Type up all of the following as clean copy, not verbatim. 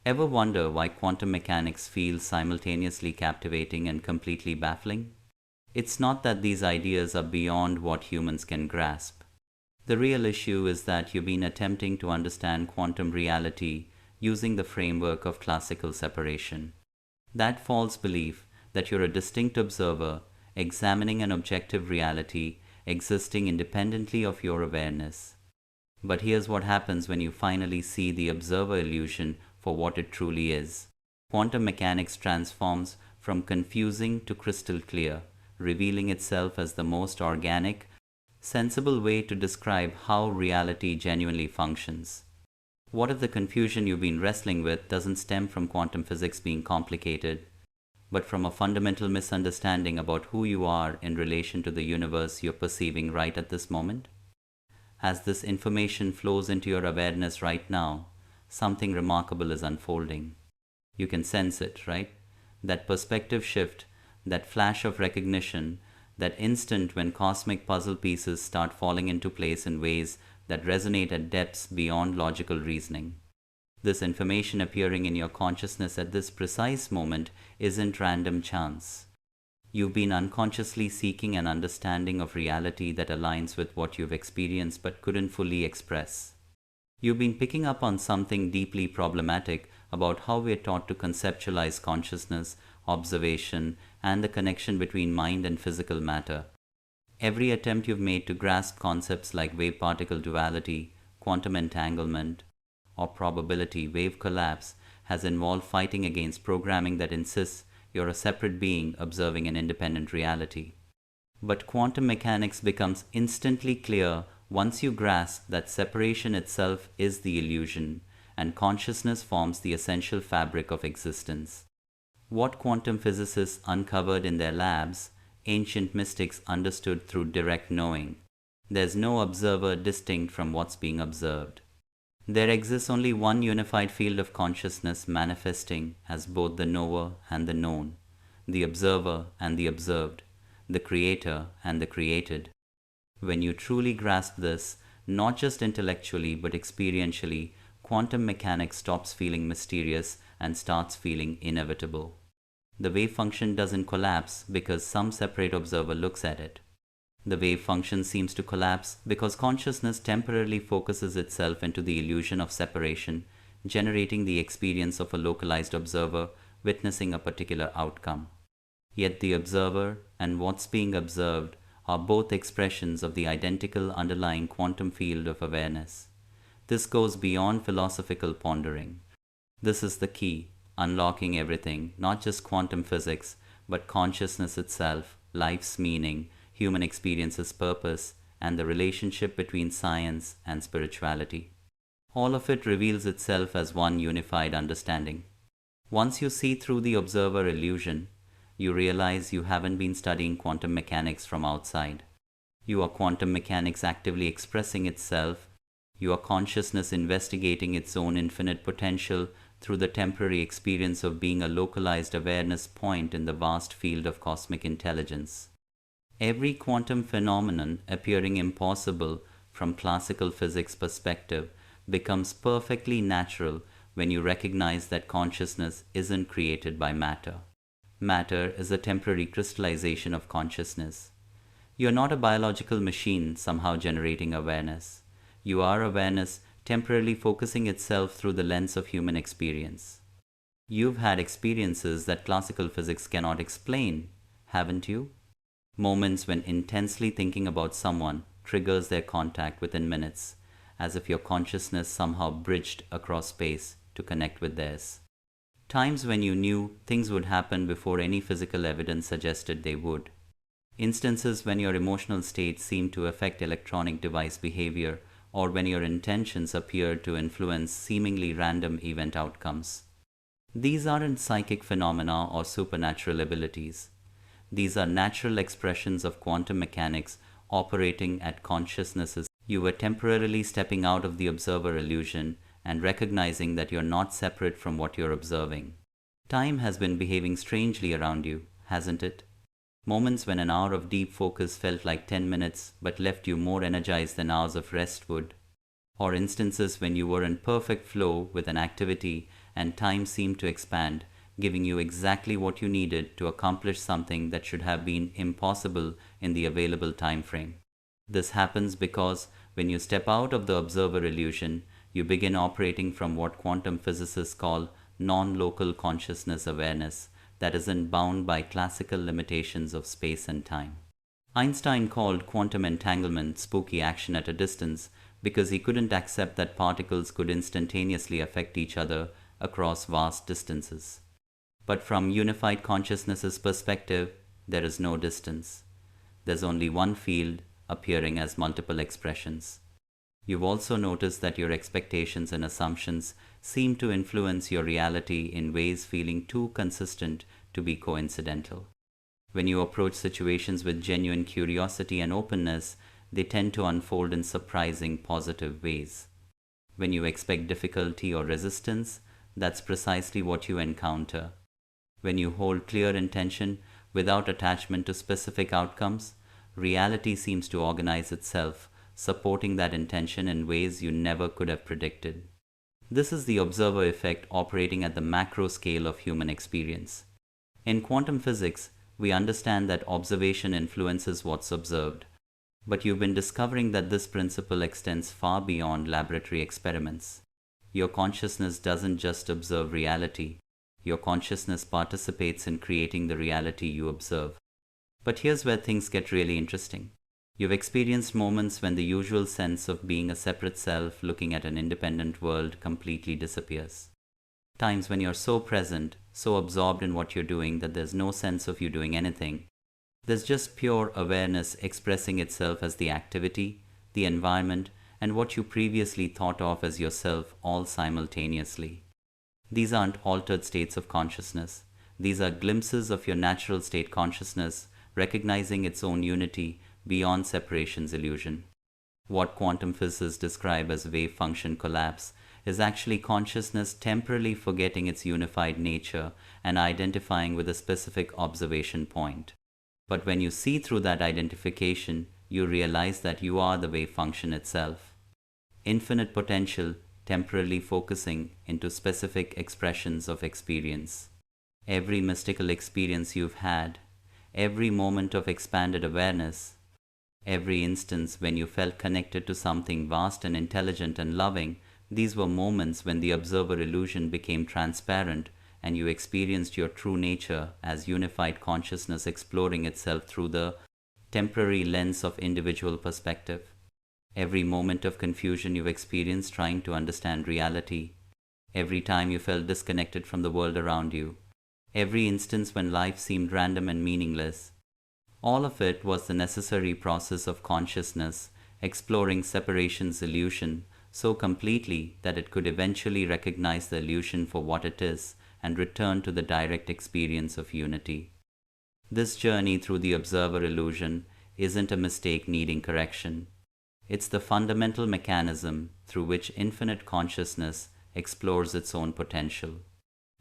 Ever wonder why quantum mechanics feels simultaneously captivating and completely baffling? It's not that these ideas are beyond what humans can grasp. The real issue is that you've been attempting to understand quantum reality using the framework of classical separation. That false belief that you're a distinct observer, examining an objective reality, existing independently of your awareness. But here's what happens when you finally see the observer illusion for what it truly is. Quantum mechanics transforms from confusing to crystal clear, revealing itself as the most organic, sensible way to describe how reality genuinely functions. What if the confusion you've been wrestling with doesn't stem from quantum physics being complicated, but from a fundamental misunderstanding about who you are in relation to the universe you're perceiving right at this moment? As this information flows into your awareness right now, something remarkable is unfolding. You can sense it, right? That perspective shift, that flash of recognition, that instant when cosmic puzzle pieces start falling into place in ways that resonate at depths beyond logical reasoning. This information appearing in your consciousness at this precise moment isn't random chance. You've been unconsciously seeking an understanding of reality that aligns with what you've experienced but couldn't fully express. You've been picking up on something deeply problematic about how we're taught to conceptualize consciousness, observation, and the connection between mind and physical matter. Every attempt you've made to grasp concepts like wave-particle duality, quantum entanglement, or probability wave collapse has involved fighting against programming that insists you're a separate being observing an independent reality. But quantum mechanics becomes instantly clear once you grasp that separation itself is the illusion, and consciousness forms the essential fabric of existence. What quantum physicists uncovered in their labs, ancient mystics understood through direct knowing. There's no observer distinct from what's being observed. There exists only one unified field of consciousness manifesting as both the knower and the known, the observer and the observed, the creator and the created. When you truly grasp this, not just intellectually but experientially, quantum mechanics stops feeling mysterious and starts feeling inevitable. The wave function doesn't collapse because some separate observer looks at it. The wave function seems to collapse because consciousness temporarily focuses itself into the illusion of separation, generating the experience of a localized observer witnessing a particular outcome. Yet the observer and what's being observed are both expressions of the identical underlying quantum field of awareness. This goes beyond philosophical pondering. This is the key, unlocking everything, not just quantum physics, but consciousness itself, life's meaning, human experience's purpose, and the relationship between science and spirituality. All of it reveals itself as one unified understanding. Once you see through the observer illusion, you realize you haven't been studying quantum mechanics from outside. You are quantum mechanics actively expressing itself. You are consciousness investigating its own infinite potential through the temporary experience of being a localized awareness point in the vast field of cosmic intelligence. Every quantum phenomenon appearing impossible from classical physics perspective becomes perfectly natural when you recognize that consciousness isn't created by matter. Matter is a temporary crystallization of consciousness. You're not a biological machine somehow generating awareness. You are awareness temporarily focusing itself through the lens of human experience. You've had experiences that classical physics cannot explain, haven't you? Moments when intensely thinking about someone triggers their contact within minutes, as if your consciousness somehow bridged across space to connect with theirs. Times when you knew things would happen before any physical evidence suggested they would. Instances when your emotional state seemed to affect electronic device behavior, or when your intentions appeared to influence seemingly random event outcomes. These aren't psychic phenomena or supernatural abilities. These are natural expressions of quantum mechanics operating at consciousnesses. You were temporarily stepping out of the observer illusion and recognizing that you're not separate from what you're observing. Time has been behaving strangely around you, hasn't it? Moments when an hour of deep focus felt like 10 minutes but left you more energized than hours of rest would. Or instances when you were in perfect flow with an activity and time seemed to expand, giving you exactly what you needed to accomplish something that should have been impossible in the available time frame. This happens because when you step out of the observer illusion, you begin operating from what quantum physicists call non-local consciousness awareness that isn't bound by classical limitations of space and time. Einstein called quantum entanglement spooky action at a distance because he couldn't accept that particles could instantaneously affect each other across vast distances. But from unified consciousness's perspective, there is no distance. There's only one field appearing as multiple expressions. You've also noticed that your expectations and assumptions seem to influence your reality in ways feeling too consistent to be coincidental. When you approach situations with genuine curiosity and openness, they tend to unfold in surprising positive ways. When you expect difficulty or resistance, that's precisely what you encounter. When you hold clear intention without attachment to specific outcomes, reality seems to organize itself, supporting that intention in ways you never could have predicted. This is the observer effect operating at the macro scale of human experience. In quantum physics, we understand that observation influences what's observed, but you've been discovering that this principle extends far beyond laboratory experiments. Your consciousness doesn't just observe reality, your consciousness participates in creating the reality you observe. But here's where things get really interesting. You've experienced moments when the usual sense of being a separate self looking at an independent world completely disappears. Times when you're so present, so absorbed in what you're doing that there's no sense of you doing anything. There's just pure awareness expressing itself as the activity, the environment, and what you previously thought of as yourself all simultaneously. These aren't altered states of consciousness. These are glimpses of your natural state consciousness, recognizing its own unity beyond separation's illusion. What quantum physicists describe as wave function collapse is actually consciousness temporarily forgetting its unified nature and identifying with a specific observation point. But when you see through that identification, you realize that you are the wave function itself. Infinite potential temporarily focusing into specific expressions of experience. Every mystical experience you've had, every moment of expanded awareness, every instance when you felt connected to something vast and intelligent and loving, these were moments when the observer illusion became transparent and you experienced your true nature as unified consciousness exploring itself through the temporary lens of individual perspective. Every moment of confusion you've experienced trying to understand reality, every time you felt disconnected from the world around you, every instance when life seemed random and meaningless, all of it was the necessary process of consciousness exploring separation's illusion so completely that it could eventually recognize the illusion for what it is and return to the direct experience of unity. This journey through the observer illusion isn't a mistake needing correction. It's the fundamental mechanism through which infinite consciousness explores its own potential.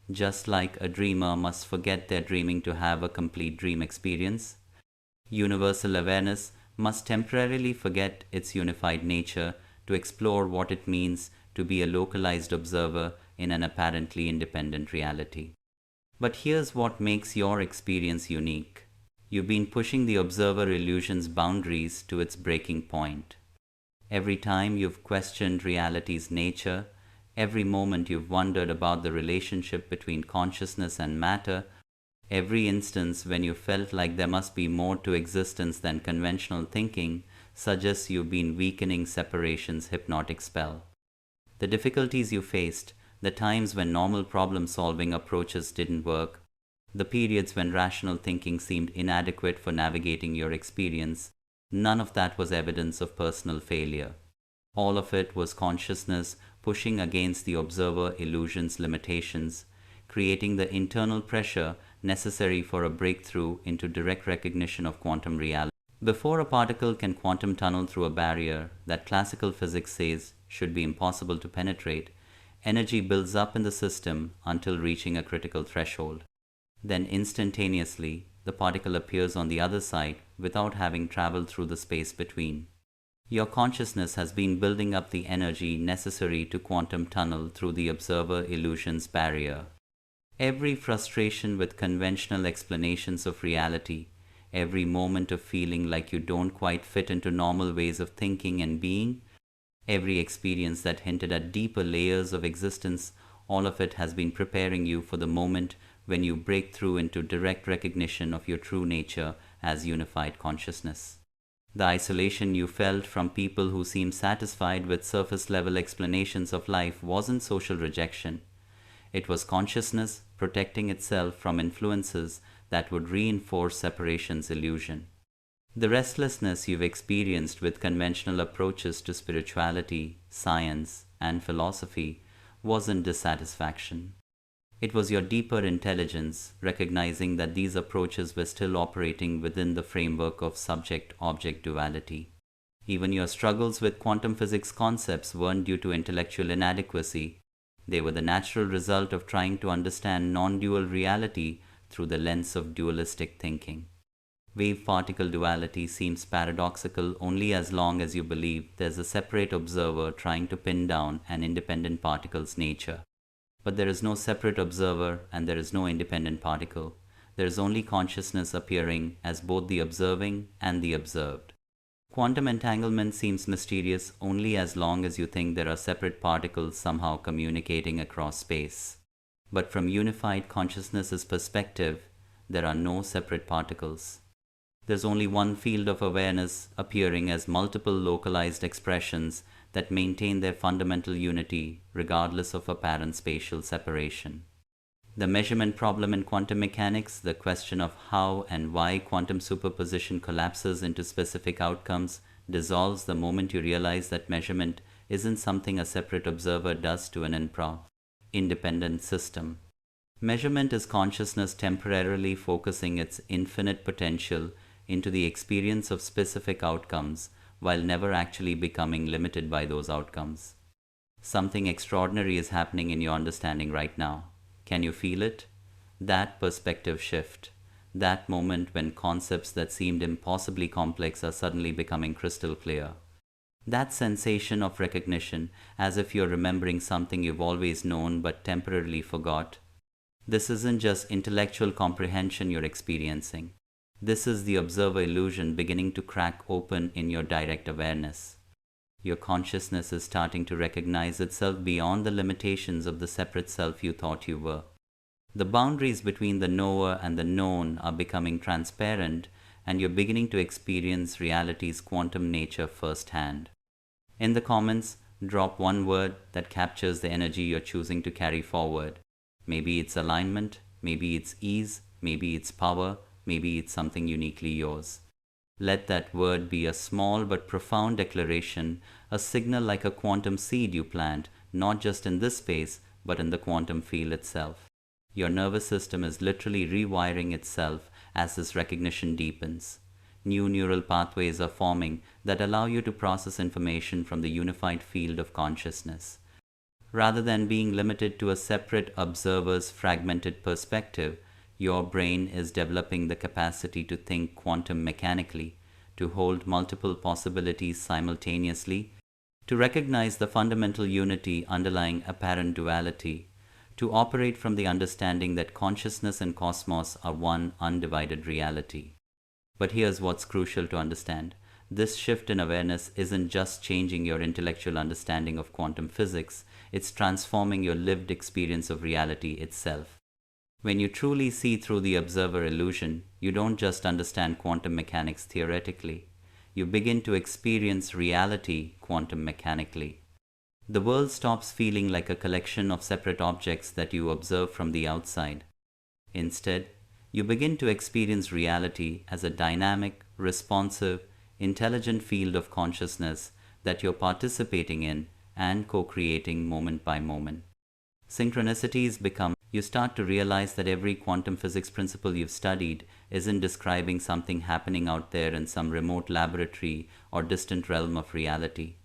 Just like a dreamer must forget their dreaming to have a complete dream experience, universal awareness must temporarily forget its unified nature to explore what it means to be a localized observer in an apparently independent reality. But here's what makes your experience unique. You've been pushing the observer illusion's boundaries to its breaking point. Every time you've questioned reality's nature, every moment you've wondered about the relationship between consciousness and matter, every instance when you felt like there must be more to existence than conventional thinking suggests you've been weakening separation's hypnotic spell. The difficulties you faced, the times when normal problem-solving approaches didn't work, the periods when rational thinking seemed inadequate for navigating your experience, none of that was evidence of personal failure. All of it was consciousness pushing against the observer illusion's limitations, creating the internal pressure necessary for a breakthrough into direct recognition of quantum reality. Before a particle can quantum tunnel through a barrier that classical physics says should be impossible to penetrate, energy builds up in the system until reaching a critical threshold. Then instantaneously, the particle appears on the other side without having traveled through the space between. Your consciousness has been building up the energy necessary to quantum tunnel through the observer illusion's barrier. Every frustration with conventional explanations of reality, every moment of feeling like you don't quite fit into normal ways of thinking and being, every experience that hinted at deeper layers of existence, all of it has been preparing you for the moment when you break through into direct recognition of your true nature as unified consciousness. The isolation you felt from people who seemed satisfied with surface level explanations of life wasn't social rejection. It was consciousness protecting itself from influences that would reinforce separation's illusion. The restlessness you've experienced with conventional approaches to spirituality, science, and philosophy wasn't dissatisfaction. It was your deeper intelligence recognizing that these approaches were still operating within the framework of subject-object duality. Even your struggles with quantum physics concepts weren't due to intellectual inadequacy. They were the natural result of trying to understand non-dual reality through the lens of dualistic thinking. Wave-particle duality seems paradoxical only as long as you believe there's a separate observer trying to pin down an independent particle's nature. But there is no separate observer and there is no independent particle. There is only consciousness appearing as both the observing and the observed. Quantum entanglement seems mysterious only as long as you think there are separate particles somehow communicating across space. But from unified consciousness's perspective, there are no separate particles. There's only one field of awareness appearing as multiple localized expressions that maintain their fundamental unity regardless of apparent spatial separation. The measurement problem in quantum mechanics, the question of how and why quantum superposition collapses into specific outcomes, dissolves the moment you realize that measurement isn't something a separate observer does to an independent system. Measurement is consciousness temporarily focusing its infinite potential into the experience of specific outcomes while never actually becoming limited by those outcomes. Something extraordinary is happening in your understanding right now. Can you feel it? That perspective shift, that moment when concepts that seemed impossibly complex are suddenly becoming crystal clear. That sensation of recognition, as if you're remembering something you've always known but temporarily forgot. This isn't just intellectual comprehension you're experiencing. This is the observer illusion beginning to crack open in your direct awareness. Your consciousness is starting to recognize itself beyond the limitations of the separate self you thought you were. The boundaries between the knower and the known are becoming transparent, and you're beginning to experience reality's quantum nature firsthand. In the comments, drop one word that captures the energy you're choosing to carry forward. Maybe it's alignment, maybe it's ease, maybe it's power, maybe it's something uniquely yours. Let that word be a small but profound declaration, a signal like a quantum seed you plant, not just in this space, but in the quantum field itself. Your nervous system is literally rewiring itself as this recognition deepens. New neural pathways are forming that allow you to process information from the unified field of consciousness. Rather than being limited to a separate observer's fragmented perspective, your brain is developing the capacity to think quantum mechanically, to hold multiple possibilities simultaneously, to recognize the fundamental unity underlying apparent duality, to operate from the understanding that consciousness and cosmos are one undivided reality. But here's what's crucial to understand. This shift in awareness isn't just changing your intellectual understanding of quantum physics, it's transforming your lived experience of reality itself. When you truly see through the observer illusion, you don't just understand quantum mechanics theoretically. You begin to experience reality quantum mechanically. The world stops feeling like a collection of separate objects that you observe from the outside. Instead, you begin to experience reality as a dynamic, responsive, intelligent field of consciousness that you're participating in and co-creating moment by moment. Synchronicities become. You start to realize that every quantum physics principle you've studied isn't describing something happening out there in some remote laboratory or distant realm of reality.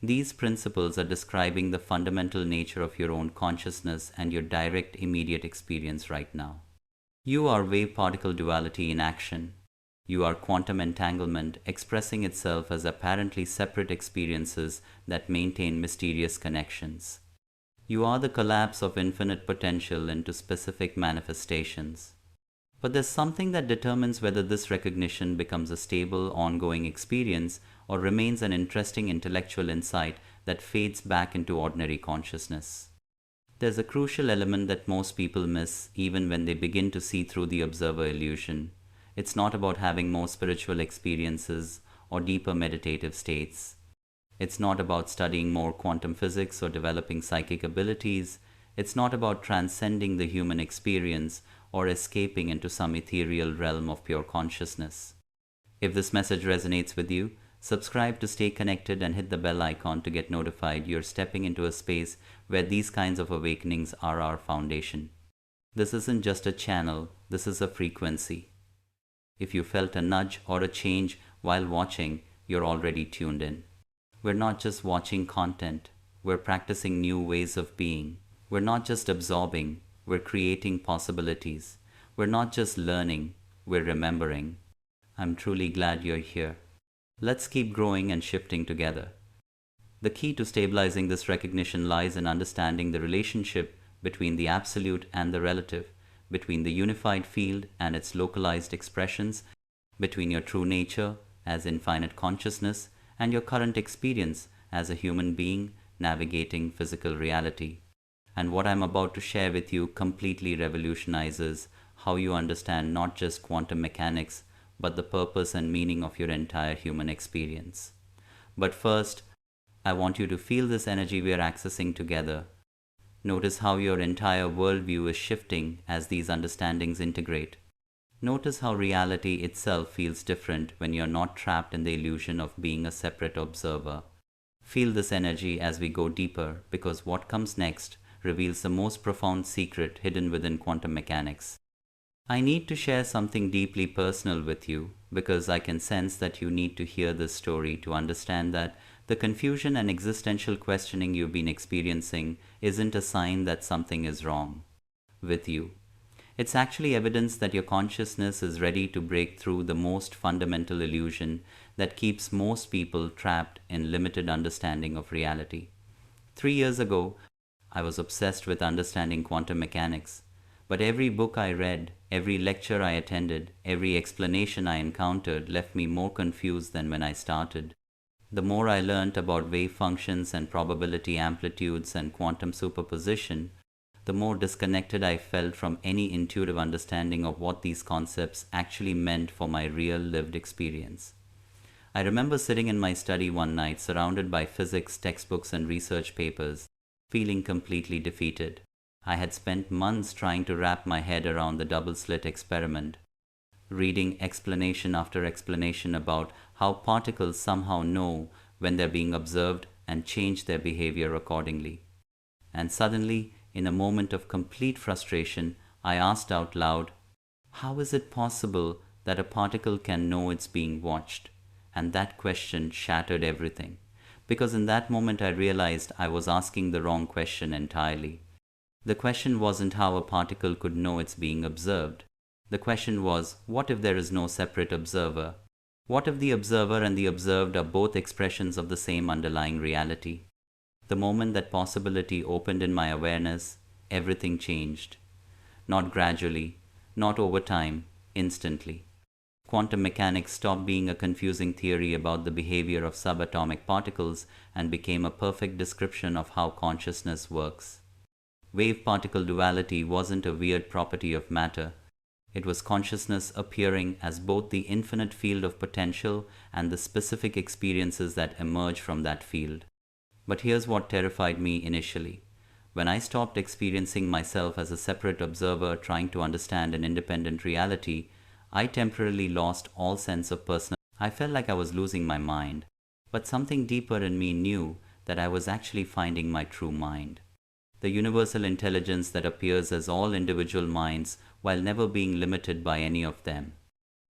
These principles are describing the fundamental nature of your own consciousness and your direct immediate experience right now. You are wave-particle duality in action. You are quantum entanglement expressing itself as apparently separate experiences that maintain mysterious connections. You are the collapse of infinite potential into specific manifestations. But there's something that determines whether this recognition becomes a stable, ongoing experience or remains an interesting intellectual insight that fades back into ordinary consciousness. There's a crucial element that most people miss even when they begin to see through the observer illusion. It's not about having more spiritual experiences or deeper meditative states. It's not about studying more quantum physics or developing psychic abilities. It's not about transcending the human experience or escaping into some ethereal realm of pure consciousness. If this message resonates with you, subscribe to stay connected and hit the bell icon to get notified you're stepping into a space where these kinds of awakenings are our foundation. This isn't just a channel, this is a frequency. If you felt a nudge or a change while watching, you're already tuned in. We're not just watching content, we're practicing new ways of being. We're not just absorbing, we're creating possibilities. We're not just learning, we're remembering. I'm truly glad you're here. Let's keep growing and shifting together. The key to stabilizing this recognition lies in understanding the relationship between the absolute and the relative, between the unified field and its localized expressions, between your true nature as infinite consciousness and your current experience as a human being navigating physical reality. And what I'm about to share with you completely revolutionizes how you understand not just quantum mechanics, but the purpose and meaning of your entire human experience. But first, I want you to feel this energy we are accessing together. Notice how your entire worldview is shifting as these understandings integrate. Notice how reality itself feels different when you're not trapped in the illusion of being a separate observer. Feel this energy as we go deeper, because what comes next reveals the most profound secret hidden within quantum mechanics. I need to share something deeply personal with you because I can sense that you need to hear this story to understand that the confusion and existential questioning you've been experiencing isn't a sign that something is wrong with you. It's actually evidence that your consciousness is ready to break through the most fundamental illusion that keeps most people trapped in limited understanding of reality. 3 years ago, I was obsessed with understanding quantum mechanics. But every book I read, every lecture I attended, every explanation I encountered left me more confused than when I started. The more I learnt about wave functions and probability amplitudes and quantum superposition, the more disconnected I felt from any intuitive understanding of what these concepts actually meant for my real lived experience. I remember sitting in my study one night surrounded by physics textbooks and research papers, feeling completely defeated. I had spent months trying to wrap my head around the double-slit experiment, reading explanation after explanation about how particles somehow know when they're being observed and change their behavior accordingly. And suddenly, in a moment of complete frustration, I asked out loud, how is it possible that a particle can know it's being watched? And that question shattered everything, because in that moment I realized I was asking the wrong question entirely. The question wasn't how a particle could know it's being observed. The question was, what if there is no separate observer? What if the observer and the observed are both expressions of the same underlying reality? The moment that possibility opened in my awareness, everything changed. Not gradually, not over time, instantly. Quantum mechanics stopped being a confusing theory about the behavior of subatomic particles and became a perfect description of how consciousness works. Wave-particle duality wasn't a weird property of matter. It was consciousness appearing as both the infinite field of potential and the specific experiences that emerge from that field. But here's what terrified me initially. When I stopped experiencing myself as a separate observer trying to understand an independent reality, I temporarily lost all sense of personal. I felt like I was losing my mind. But something deeper in me knew that I was actually finding my true mind. The universal intelligence that appears as all individual minds while never being limited by any of them.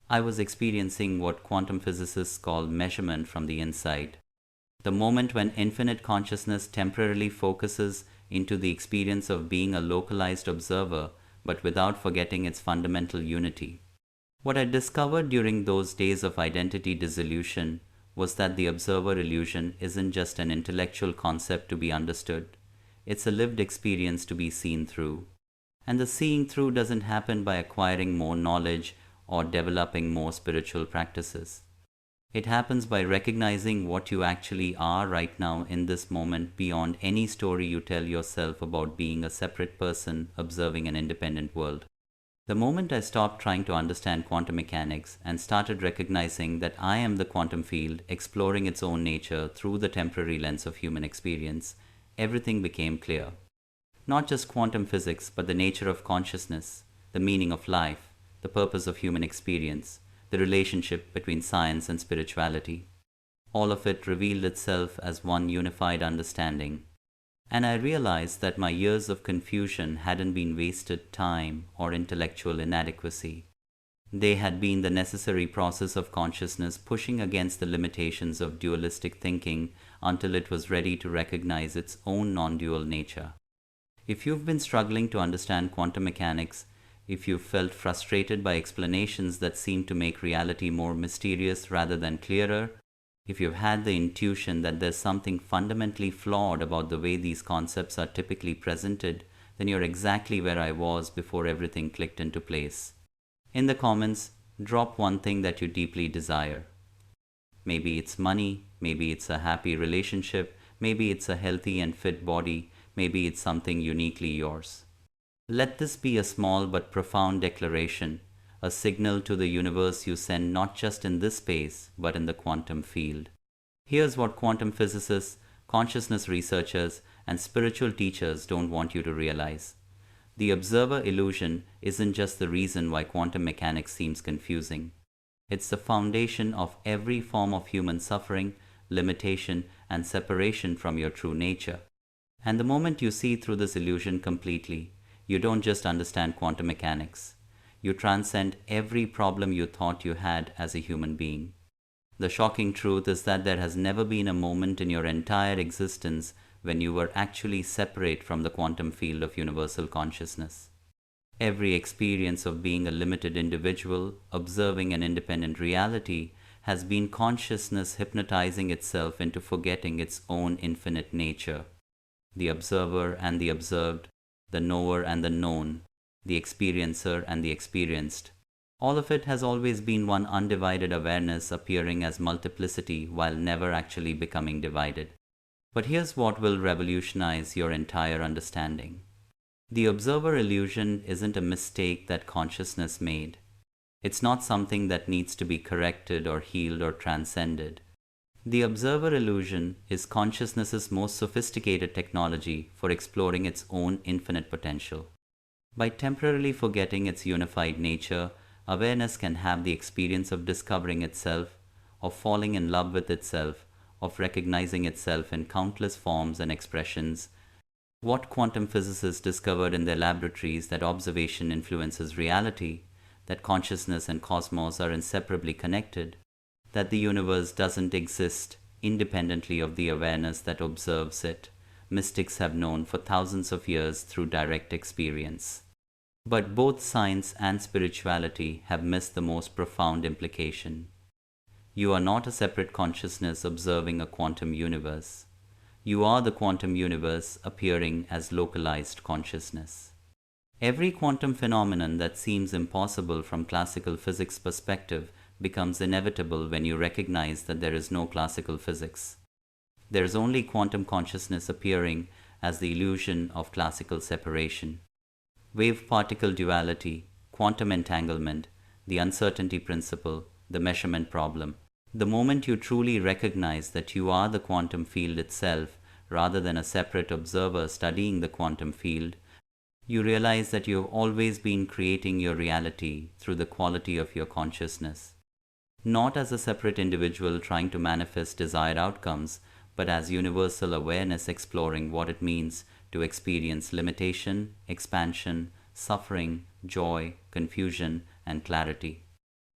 I was experiencing what quantum physicists call measurement from the inside. The moment when infinite consciousness temporarily focuses into the experience of being a localized observer, but without forgetting its fundamental unity. What I discovered during those days of identity dissolution was that the observer illusion isn't just an intellectual concept to be understood, it's a lived experience to be seen through. And the seeing through doesn't happen by acquiring more knowledge or developing more spiritual practices. It happens by recognizing what you actually are right now in this moment beyond any story you tell yourself about being a separate person observing an independent world. The moment I stopped trying to understand quantum mechanics and started recognizing that I am the quantum field exploring its own nature through the temporary lens of human experience, everything became clear. Not just quantum physics, but the nature of consciousness, the meaning of life, the purpose of human experience, the relationship between science and spirituality. All of it revealed itself as one unified understanding. And I realized that my years of confusion hadn't been wasted time or intellectual inadequacy. They had been the necessary process of consciousness pushing against the limitations of dualistic thinking until it was ready to recognize its own non-dual nature. If you've been struggling to understand quantum mechanics, if you've felt frustrated by explanations that seem to make reality more mysterious rather than clearer, if you've had the intuition that there's something fundamentally flawed about the way these concepts are typically presented, then you're exactly where I was before everything clicked into place. In the comments, drop one thing that you deeply desire. Maybe it's money, maybe it's a happy relationship, maybe it's a healthy and fit body, maybe it's something uniquely yours. Let this be a small but profound declaration, a signal to the universe you send not just in this space, but in the quantum field. Here's what quantum physicists, consciousness researchers, and spiritual teachers don't want you to realize. The observer illusion isn't just the reason why quantum mechanics seems confusing. It's the foundation of every form of human suffering, limitation, and separation from your true nature. And the moment you see through this illusion completely, you don't just understand quantum mechanics. You transcend every problem you thought you had as a human being. The shocking truth is that there has never been a moment in your entire existence when you were actually separate from the quantum field of universal consciousness. Every experience of being a limited individual, observing an independent reality, has been consciousness hypnotizing itself into forgetting its own infinite nature. The observer and the observed, the knower and the known, the experiencer and the experienced. All of it has always been one undivided awareness appearing as multiplicity while never actually becoming divided. But here's what will revolutionize your entire understanding. The observer illusion isn't a mistake that consciousness made. It's not something that needs to be corrected or healed or transcended. The observer illusion is consciousness's most sophisticated technology for exploring its own infinite potential. By temporarily forgetting its unified nature, awareness can have the experience of discovering itself, of falling in love with itself, of recognizing itself in countless forms and expressions. What quantum physicists discovered in their laboratories that observation influences reality, that consciousness and cosmos are inseparably connected, that the universe doesn't exist independently of the awareness that observes it, mystics have known for thousands of years through direct experience. But both science and spirituality have missed the most profound implication. You are not a separate consciousness observing a quantum universe. You are the quantum universe appearing as localized consciousness. Every quantum phenomenon that seems impossible from classical physics perspective becomes inevitable when you recognize that there is no classical physics. There is only quantum consciousness appearing as the illusion of classical separation. Wave-particle duality, quantum entanglement, the uncertainty principle, the measurement problem. The moment you truly recognize that you are the quantum field itself rather than a separate observer studying the quantum field, you realize that you have always been creating your reality through the quality of your consciousness. Not as a separate individual trying to manifest desired outcomes, but as universal awareness exploring what it means to experience limitation, expansion, suffering, joy, confusion, and clarity.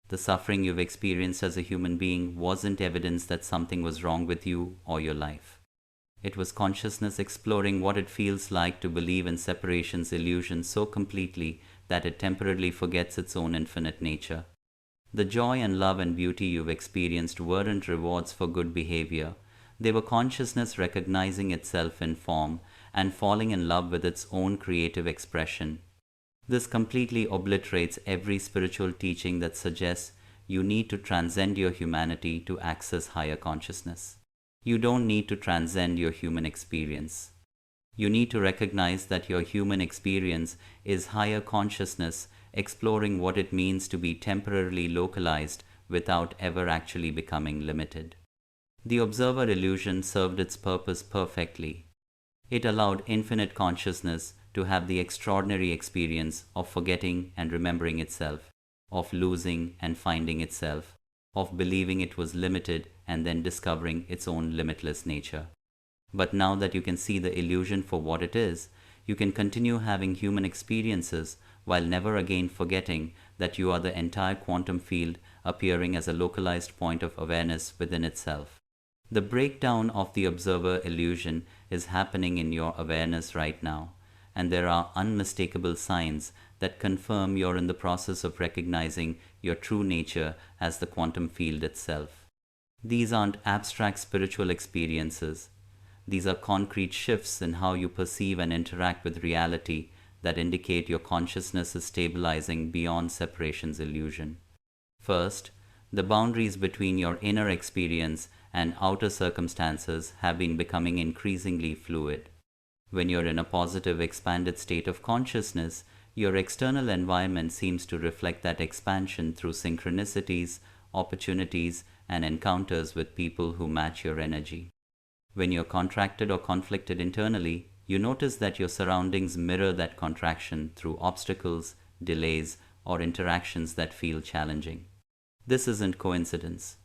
The suffering you've experienced as a human being wasn't evidence that something was wrong with you or your life. It was consciousness exploring what it feels like to believe in separation's illusion so completely that it temporarily forgets its own infinite nature. The joy and love and beauty you've experienced weren't rewards for good behavior. They were consciousness recognizing itself in form and falling in love with its own creative expression. This completely obliterates every spiritual teaching that suggests you need to transcend your humanity to access higher consciousness. You don't need to transcend your human experience. You need to recognize that your human experience is higher consciousness exploring what it means to be temporarily localized without ever actually becoming limited. The observer illusion served its purpose perfectly. It allowed infinite consciousness to have the extraordinary experience of forgetting and remembering itself, of losing and finding itself, of believing it was limited and then discovering its own limitless nature. But now that you can see the illusion for what it is, you can continue having human experiences while never again forgetting that you are the entire quantum field appearing as a localized point of awareness within itself. The breakdown of the observer illusion is happening in your awareness right now, and there are unmistakable signs that confirm you're in the process of recognizing your true nature as the quantum field itself. These aren't abstract spiritual experiences. These are concrete shifts in how you perceive and interact with reality that indicate your consciousness is stabilizing beyond separation's illusion. First, the boundaries between your inner experience and outer circumstances have been becoming increasingly fluid. When you're in a positive, expanded state of consciousness, your external environment seems to reflect that expansion through synchronicities, opportunities, and encounters with people who match your energy. When you're contracted or conflicted internally, you notice that your surroundings mirror that contraction through obstacles, delays, or interactions that feel challenging. This isn't coincidence.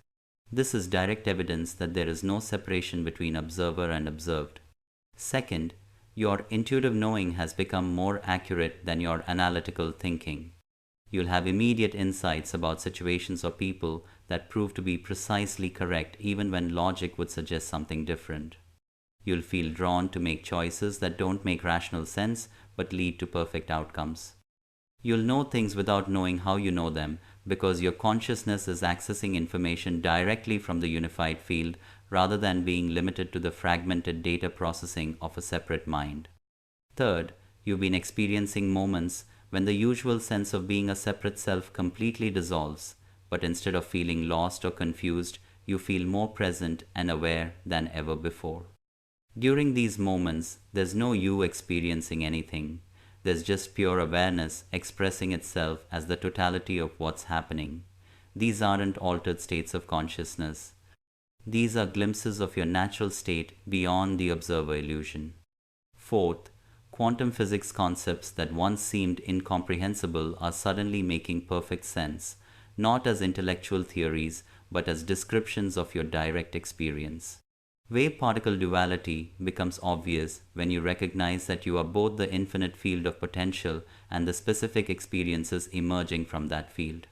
This is direct evidence that there is no separation between observer and observed. Second, your intuitive knowing has become more accurate than your analytical thinking. You'll have immediate insights about situations or people that prove to be precisely correct even when logic would suggest something different. You'll feel drawn to make choices that don't make rational sense but lead to perfect outcomes. You'll know things without knowing how you know them because your consciousness is accessing information directly from the unified field rather than being limited to the fragmented data processing of a separate mind. Third, you've been experiencing moments when the usual sense of being a separate self completely dissolves, but instead of feeling lost or confused, you feel more present and aware than ever before. During these moments, there's no you experiencing anything. There's just pure awareness expressing itself as the totality of what's happening. These aren't altered states of consciousness. These are glimpses of your natural state beyond the observer illusion. Fourth, quantum physics concepts that once seemed incomprehensible are suddenly making perfect sense, not as intellectual theories, but as descriptions of your direct experience. Wave-particle duality becomes obvious when you recognize that you are both the infinite field of potential and the specific experiences emerging from that field.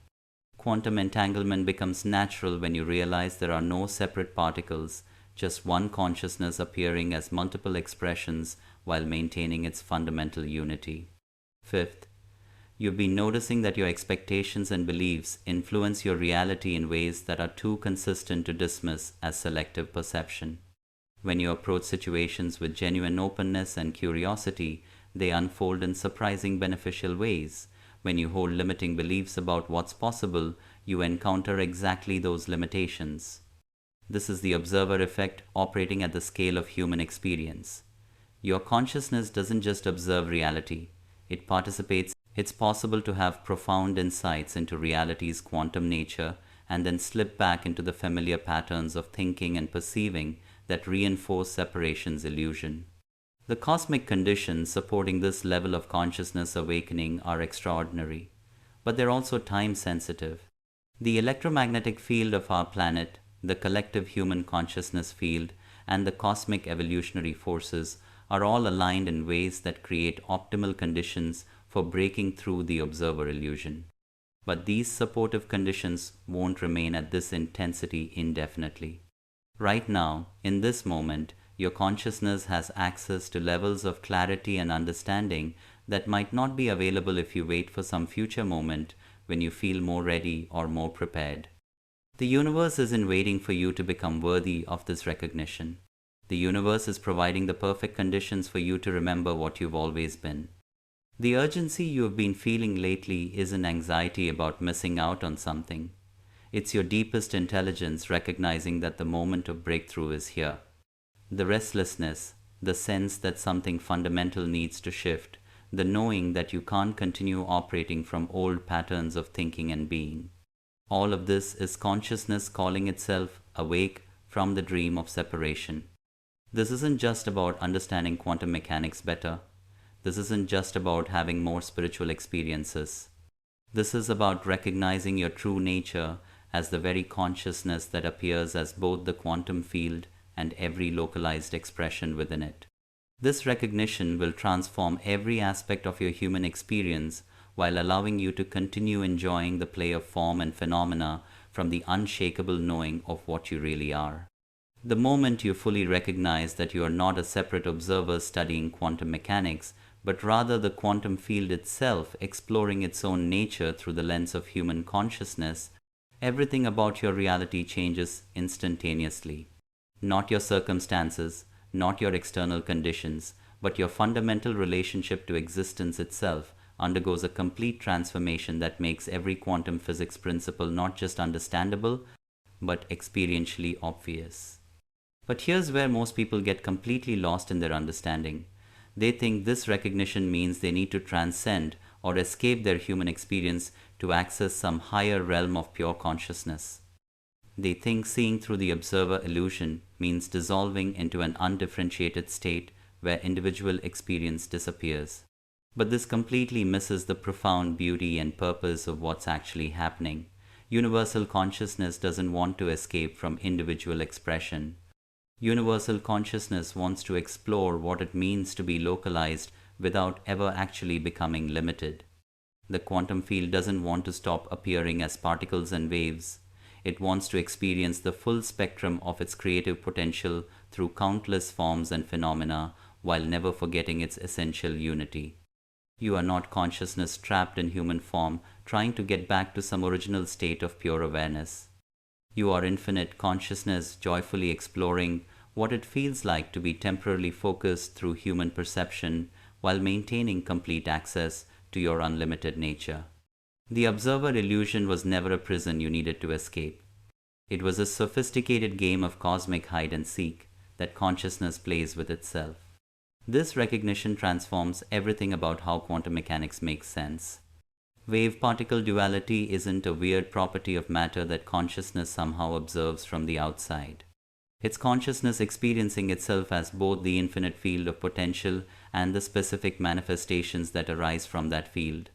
Quantum entanglement becomes natural when you realize there are no separate particles, just one consciousness appearing as multiple expressions while maintaining its fundamental unity. Fifth, you've been noticing that your expectations and beliefs influence your reality in ways that are too consistent to dismiss as selective perception. When you approach situations with genuine openness and curiosity, they unfold in surprising beneficial ways. When you hold limiting beliefs about what's possible, you encounter exactly those limitations. This is the observer effect operating at the scale of human experience. Your consciousness doesn't just observe reality, it participates. It's possible to have profound insights into reality's quantum nature and then slip back into the familiar patterns of thinking and perceiving that reinforce separation's illusion. The cosmic conditions supporting this level of consciousness awakening are extraordinary, but they're also time-sensitive. The electromagnetic field of our planet, the collective human consciousness field, and the cosmic evolutionary forces are all aligned in ways that create optimal conditions for breaking through the observer illusion. But these supportive conditions won't remain at this intensity indefinitely. Right now, in this moment, your consciousness has access to levels of clarity and understanding that might not be available if you wait for some future moment when you feel more ready or more prepared. The universe isn't waiting for you to become worthy of this recognition. The universe is providing the perfect conditions for you to remember what you've always been. The urgency you have been feeling lately isn't anxiety about missing out on something. It's your deepest intelligence recognizing that the moment of breakthrough is here. The restlessness, the sense that something fundamental needs to shift, the knowing that you can't continue operating from old patterns of thinking and being. All of this is consciousness calling itself awake from the dream of separation. This isn't just about understanding quantum mechanics better. This isn't just about having more spiritual experiences. This is about recognizing your true nature as the very consciousness that appears as both the quantum field and every localized expression within it. This recognition will transform every aspect of your human experience while allowing you to continue enjoying the play of form and phenomena from the unshakable knowing of what you really are. The moment you fully recognize that you are not a separate observer studying quantum mechanics, but rather the quantum field itself exploring its own nature through the lens of human consciousness, everything about your reality changes instantaneously. Not your circumstances, not your external conditions, but your fundamental relationship to existence itself undergoes a complete transformation that makes every quantum physics principle not just understandable, but experientially obvious. But here's where most people get completely lost in their understanding. They think this recognition means they need to transcend or escape their human experience to access some higher realm of pure consciousness. They think seeing through the observer illusion means dissolving into an undifferentiated state where individual experience disappears. But this completely misses the profound beauty and purpose of what's actually happening. Universal consciousness doesn't want to escape from individual expression. Universal consciousness wants to explore what it means to be localized without ever actually becoming limited. The quantum field doesn't want to stop appearing as particles and waves. It wants to experience the full spectrum of its creative potential through countless forms and phenomena while never forgetting its essential unity. You are not consciousness trapped in human form trying to get back to some original state of pure awareness. You are infinite consciousness joyfully exploring what it feels like to be temporarily focused through human perception while maintaining complete access to your unlimited nature. The observer illusion was never a prison you needed to escape. It was a sophisticated game of cosmic hide and seek that consciousness plays with itself. This recognition transforms everything about how quantum mechanics makes sense. Wave-particle duality isn't a weird property of matter that consciousness somehow observes from the outside. It's consciousness experiencing itself as both the infinite field of potential and the specific manifestations that arise from that field.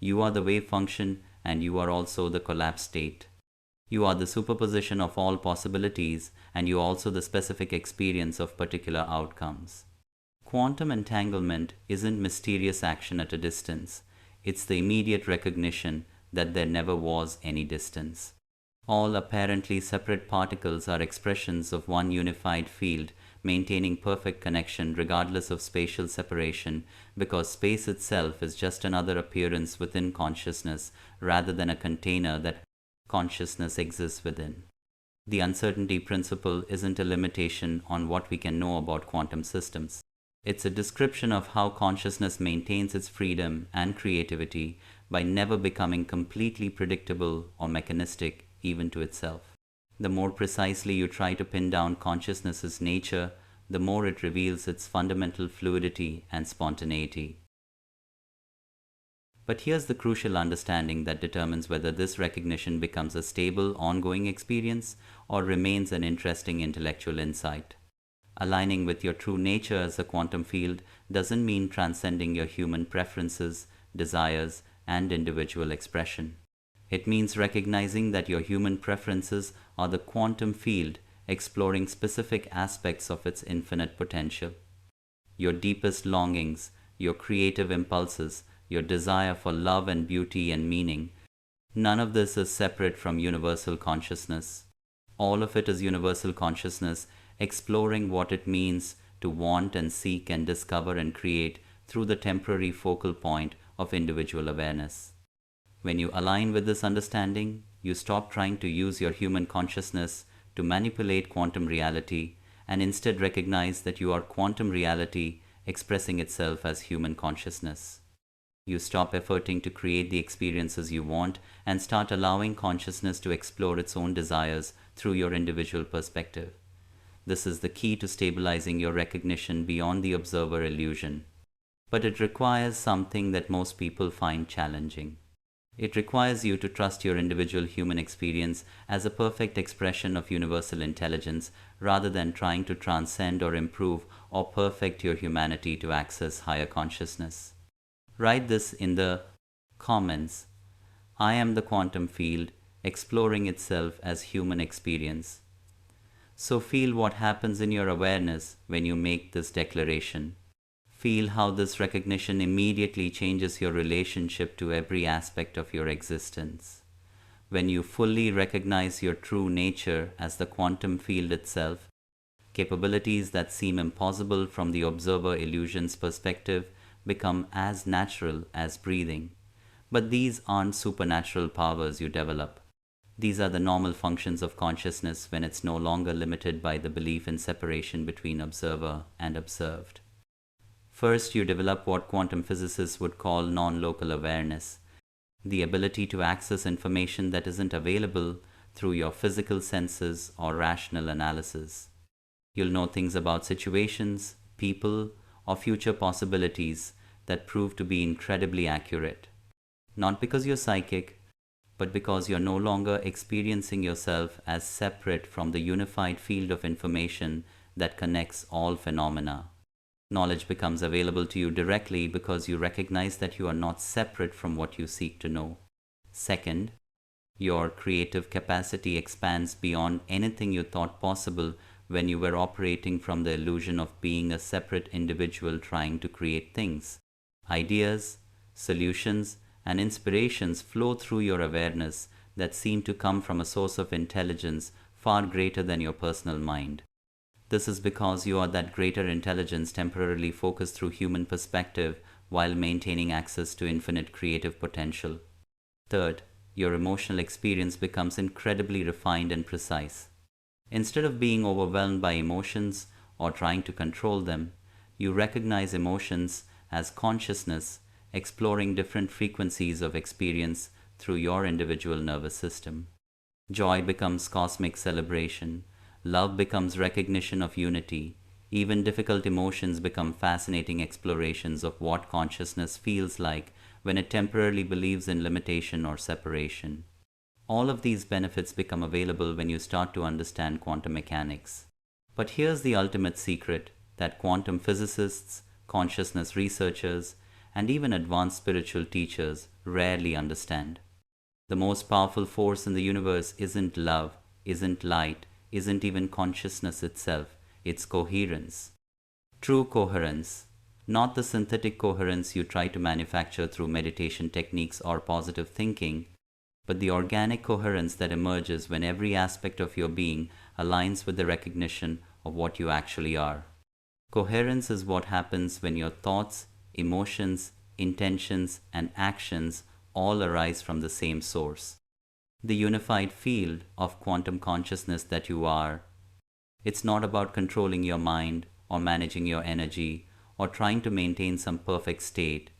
You are the wave function and you are also the collapse state. You are the superposition of all possibilities and you are also the specific experience of particular outcomes. Quantum entanglement isn't mysterious action at a distance. It's the immediate recognition that there never was any distance. All apparently separate particles are expressions of one unified field, maintaining perfect connection regardless of spatial separation, because space itself is just another appearance within consciousness rather than a container that consciousness exists within. The uncertainty principle isn't a limitation on what we can know about quantum systems. It's a description of how consciousness maintains its freedom and creativity by never becoming completely predictable or mechanistic even to itself. The more precisely you try to pin down consciousness's nature, the more it reveals its fundamental fluidity and spontaneity. But here's the crucial understanding that determines whether this recognition becomes a stable, ongoing experience or remains an interesting intellectual insight. Aligning with your true nature as a quantum field doesn't mean transcending your human preferences, desires, and individual expression. It means recognizing that your human preferences are the quantum field exploring specific aspects of its infinite potential. Your deepest longings, your creative impulses, your desire for love and beauty and meaning, none of this is separate from universal consciousness. All of it is universal consciousness exploring what it means to want and seek and discover and create through the temporary focal point of individual awareness. When you align with this understanding, you stop trying to use your human consciousness to manipulate quantum reality and instead recognize that you are quantum reality expressing itself as human consciousness. You stop efforting to create the experiences you want and start allowing consciousness to explore its own desires through your individual perspective. This is the key to stabilizing your recognition beyond the observer illusion. But it requires something that most people find challenging. It requires you to trust your individual human experience as a perfect expression of universal intelligence rather than trying to transcend or improve or perfect your humanity to access higher consciousness. Write this in the comments. I am the quantum field exploring itself as human experience. So feel what happens in your awareness when you make this declaration. Feel how this recognition immediately changes your relationship to every aspect of your existence. When you fully recognize your true nature as the quantum field itself, capabilities that seem impossible from the observer illusion's perspective become as natural as breathing. But these aren't supernatural powers you develop. These are the normal functions of consciousness when it's no longer limited by the belief in separation between observer and observed. First, you develop what quantum physicists would call non-local awareness, the ability to access information that isn't available through your physical senses or rational analysis. You'll know things about situations, people, or future possibilities that prove to be incredibly accurate. Not because you're psychic, but because you're no longer experiencing yourself as separate from the unified field of information that connects all phenomena. Knowledge becomes available to you directly because you recognize that you are not separate from what you seek to know. Second, your creative capacity expands beyond anything you thought possible when you were operating from the illusion of being a separate individual trying to create things. Ideas, solutions, and inspirations flow through your awareness that seem to come from a source of intelligence far greater than your personal mind. This is because you are that greater intelligence temporarily focused through human perspective while maintaining access to infinite creative potential. Third, your emotional experience becomes incredibly refined and precise. Instead of being overwhelmed by emotions or trying to control them, you recognize emotions as consciousness exploring different frequencies of experience through your individual nervous system. Joy becomes cosmic celebration. Love becomes recognition of unity. Even difficult emotions become fascinating explorations of what consciousness feels like when it temporarily believes in limitation or separation. All of these benefits become available when you start to understand quantum mechanics. But here's the ultimate secret that quantum physicists, consciousness researchers, and even advanced spiritual teachers rarely understand. The most powerful force in the universe isn't love, isn't light, isn't even consciousness itself, it's coherence. True coherence, not the synthetic coherence you try to manufacture through meditation techniques or positive thinking, but the organic coherence that emerges when every aspect of your being aligns with the recognition of what you actually are. Coherence is what happens when your thoughts, emotions, intentions, and actions all arise from the same source. The unified field of quantum consciousness that you are. It's not about controlling your mind or managing your energy or trying to maintain some perfect state.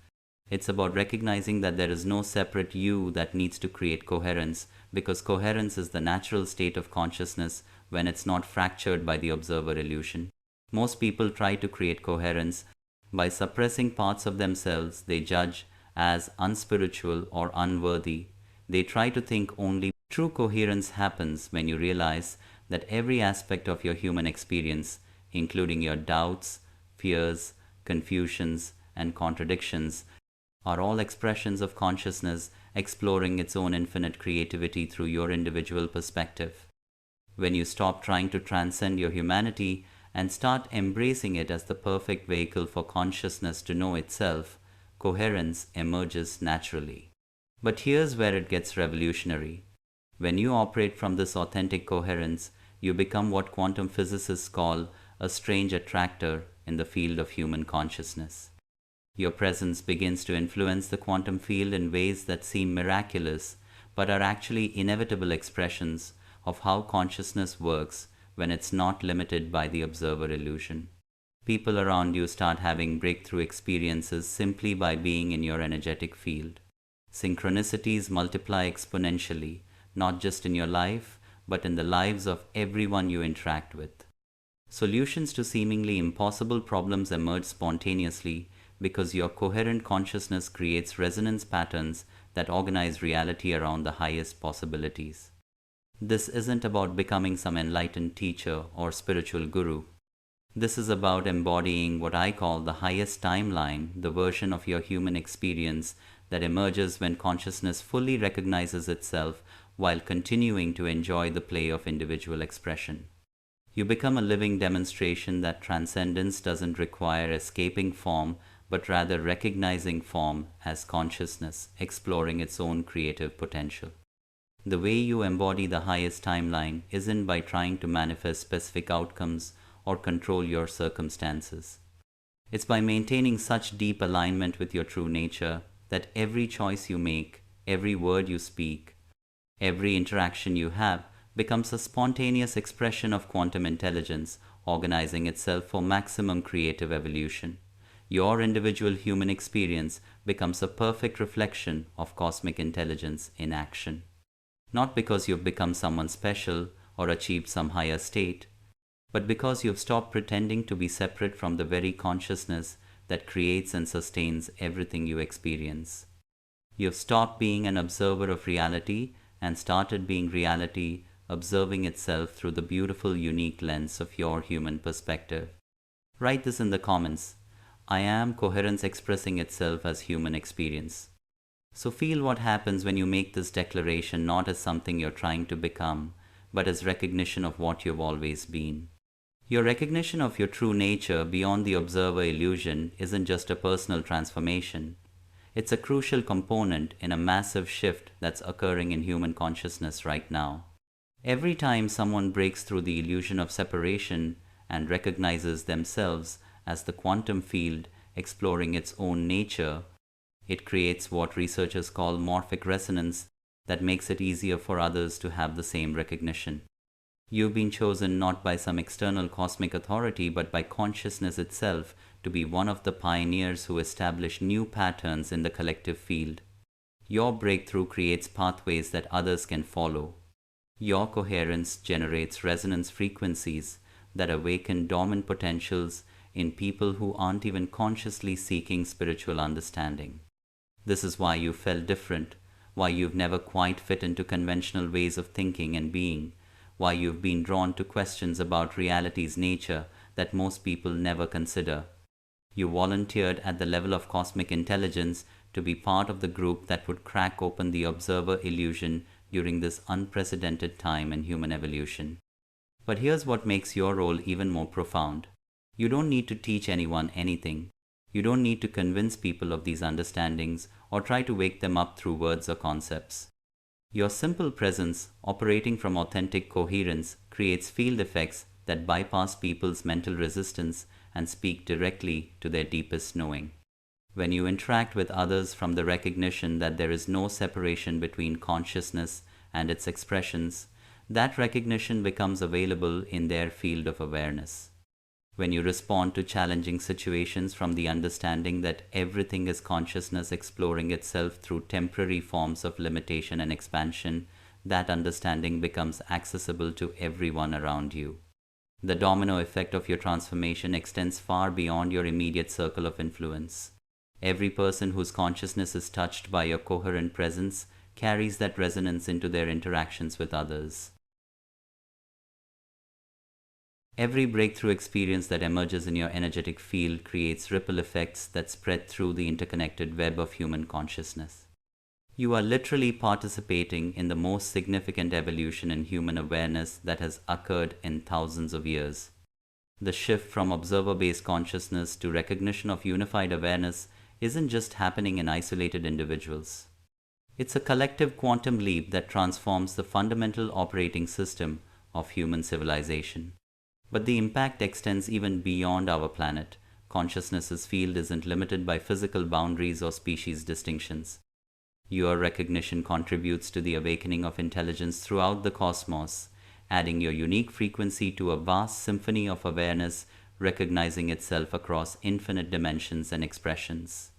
It's about recognizing that there is no separate you that needs to create coherence, because coherence is the natural state of consciousness when it's not fractured by the observer illusion. Most people try to create coherence by suppressing parts of themselves they judge as unspiritual or unworthy. They try to think only. True coherence happens when you realize that every aspect of your human experience, including your doubts, fears, confusions, and contradictions, are all expressions of consciousness exploring its own infinite creativity through your individual perspective. When you stop trying to transcend your humanity and start embracing it as the perfect vehicle for consciousness to know itself, coherence emerges naturally. But here's where it gets revolutionary. When you operate from this authentic coherence, you become what quantum physicists call a strange attractor in the field of human consciousness. Your presence begins to influence the quantum field in ways that seem miraculous, but are actually inevitable expressions of how consciousness works when it's not limited by the observer illusion. People around you start having breakthrough experiences simply by being in your energetic field. Synchronicities multiply exponentially, not just in your life, but in the lives of everyone you interact with. Solutions to seemingly impossible problems emerge spontaneously because your coherent consciousness creates resonance patterns that organize reality around the highest possibilities. This isn't about becoming some enlightened teacher or spiritual guru. This is about embodying what I call the highest timeline, the version of your human experience that emerges when consciousness fully recognizes itself while continuing to enjoy the play of individual expression. You become a living demonstration that transcendence doesn't require escaping form, but rather recognizing form as consciousness, exploring its own creative potential. The way you embody the highest timeline isn't by trying to manifest specific outcomes or control your circumstances. It's by maintaining such deep alignment with your true nature that every choice you make, every word you speak, every interaction you have becomes a spontaneous expression of quantum intelligence organizing itself for maximum creative evolution. Your individual human experience becomes a perfect reflection of cosmic intelligence in action. Not because you've become someone special or achieved some higher state, but because you've stopped pretending to be separate from the very consciousness that creates and sustains everything you experience. You've stopped being an observer of reality and started being reality observing itself through the beautiful, unique lens of your human perspective. Write this in the comments. I am coherence expressing itself as human experience. So feel what happens when you make this declaration not as something you're trying to become, but as recognition of what you've always been. Your recognition of your true nature beyond the observer illusion isn't just a personal transformation. It's a crucial component in a massive shift that's occurring in human consciousness right now. Every time someone breaks through the illusion of separation and recognizes themselves as the quantum field exploring its own nature, it creates what researchers call morphic resonance that makes it easier for others to have the same recognition. You've been chosen not by some external cosmic authority but by consciousness itself to be one of the pioneers who establish new patterns in the collective field. Your breakthrough creates pathways that others can follow. Your coherence generates resonance frequencies that awaken dormant potentials in people who aren't even consciously seeking spiritual understanding. This is why you felt different, why you've never quite fit into conventional ways of thinking and being, why you've been drawn to questions about reality's nature that most people never consider. You volunteered at the level of cosmic intelligence to be part of the group that would crack open the observer illusion during this unprecedented time in human evolution. But here's what makes your role even more profound. You don't need to teach anyone anything. You don't need to convince people of these understandings or try to wake them up through words or concepts. Your simple presence, operating from authentic coherence, creates field effects that bypass people's mental resistance and speak directly to their deepest knowing. When you interact with others from the recognition that there is no separation between consciousness and its expressions, that recognition becomes available in their field of awareness. When you respond to challenging situations from the understanding that everything is consciousness exploring itself through temporary forms of limitation and expansion, that understanding becomes accessible to everyone around you. The domino effect of your transformation extends far beyond your immediate circle of influence. Every person whose consciousness is touched by your coherent presence carries that resonance into their interactions with others. Every breakthrough experience that emerges in your energetic field creates ripple effects that spread through the interconnected web of human consciousness. You are literally participating in the most significant evolution in human awareness that has occurred in thousands of years. The shift from observer-based consciousness to recognition of unified awareness isn't just happening in isolated individuals. It's a collective quantum leap that transforms the fundamental operating system of human civilization. But the impact extends even beyond our planet, consciousness's field isn't limited by physical boundaries or species distinctions. Your recognition contributes to the awakening of intelligence throughout the cosmos, adding your unique frequency to a vast symphony of awareness, recognizing itself across infinite dimensions and expressions.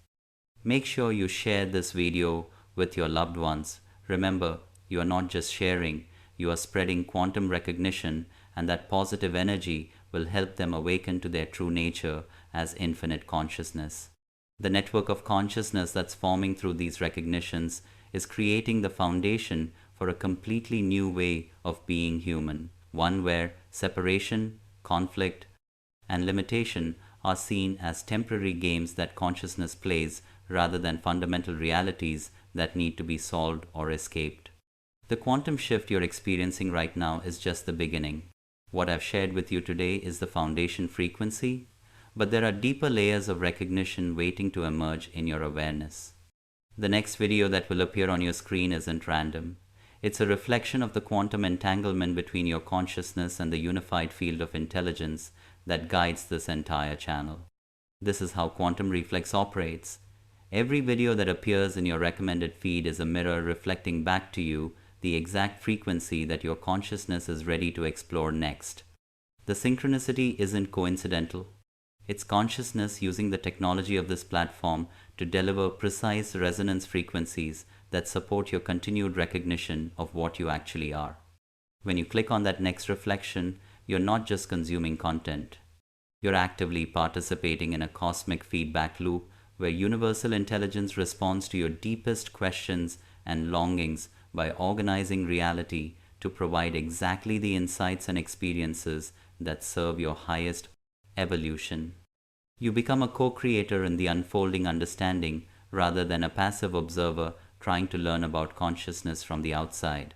Make sure you share this video with your loved ones. Remember, you are not just sharing, you are spreading quantum recognition, and that positive energy will help them awaken to their true nature as infinite consciousness. The network of consciousness that's forming through these recognitions is creating the foundation for a completely new way of being human, one where separation, conflict, and limitation are seen as temporary games that consciousness plays rather than fundamental realities that need to be solved or escaped. The quantum shift you're experiencing right now is just the beginning. What I've shared with you today is the foundation frequency, but there are deeper layers of recognition waiting to emerge in your awareness. The next video that will appear on your screen isn't random. It's a reflection of the quantum entanglement between your consciousness and the unified field of intelligence that guides this entire channel. This is how Quantum Reflex operates. Every video that appears in your recommended feed is a mirror reflecting back to you the exact frequency that your consciousness is ready to explore next. The synchronicity isn't coincidental. It's consciousness using the technology of this platform to deliver precise resonance frequencies that support your continued recognition of what you actually are. When you click on that next reflection, you're not just consuming content. You're actively participating in a cosmic feedback loop where universal intelligence responds to your deepest questions and longings by organizing reality to provide exactly the insights and experiences that serve your highest evolution. You become a co-creator in the unfolding understanding rather than a passive observer trying to learn about consciousness from the outside.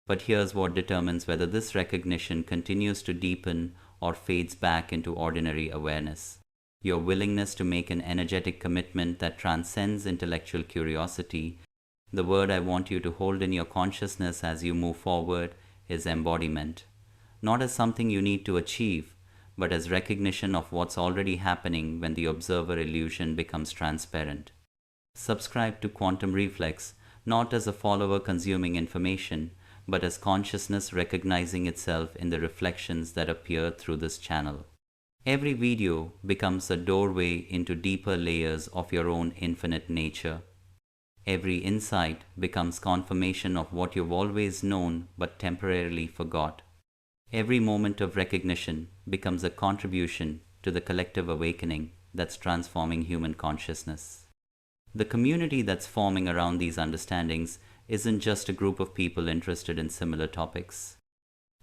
But here's what determines whether this recognition continues to deepen or fades back into ordinary awareness. Your willingness to make an energetic commitment that transcends intellectual curiosity. The word I want you to hold in your consciousness as you move forward is embodiment. Not as something you need to achieve, but as recognition of what's already happening when the observer illusion becomes transparent. Subscribe to Quantum Reflex, not as a follower consuming information, but as consciousness recognizing itself in the reflections that appear through this channel. Every video becomes a doorway into deeper layers of your own infinite nature. Every insight becomes confirmation of what you've always known but temporarily forgot. Every moment of recognition becomes a contribution to the collective awakening that's transforming human consciousness. The community that's forming around these understandings isn't just a group of people interested in similar topics.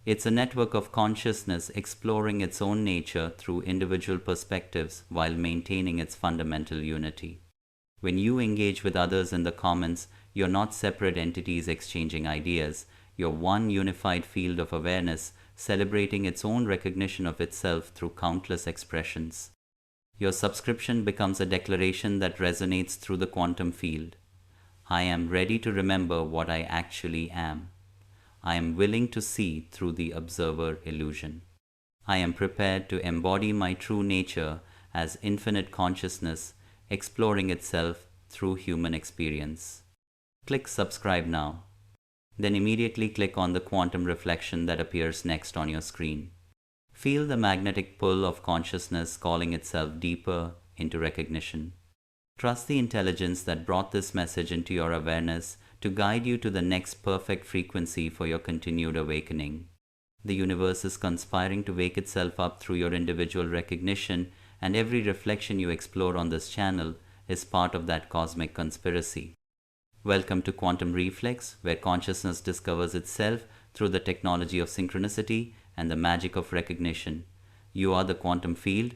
It's a network of consciousness exploring its own nature through individual perspectives while maintaining its fundamental unity. When you engage with others in the comments, you're not separate entities exchanging ideas. You're one unified field of awareness celebrating its own recognition of itself through countless expressions. Your subscription becomes a declaration that resonates through the quantum field. I am ready to remember what I actually am. I am willing to see through the observer illusion. I am prepared to embody my true nature as infinite consciousness exploring itself through human experience. Click subscribe now. Then immediately click on the quantum reflection that appears next on your screen. Feel the magnetic pull of consciousness calling itself deeper into recognition. Trust the intelligence that brought this message into your awareness to guide you to the next perfect frequency for your continued awakening. The universe is conspiring to wake itself up through your individual recognition, and every reflection you explore on this channel is part of that cosmic conspiracy. Welcome to Quantum Reflex, where consciousness discovers itself through the technology of synchronicity and the magic of recognition. You are the quantum field,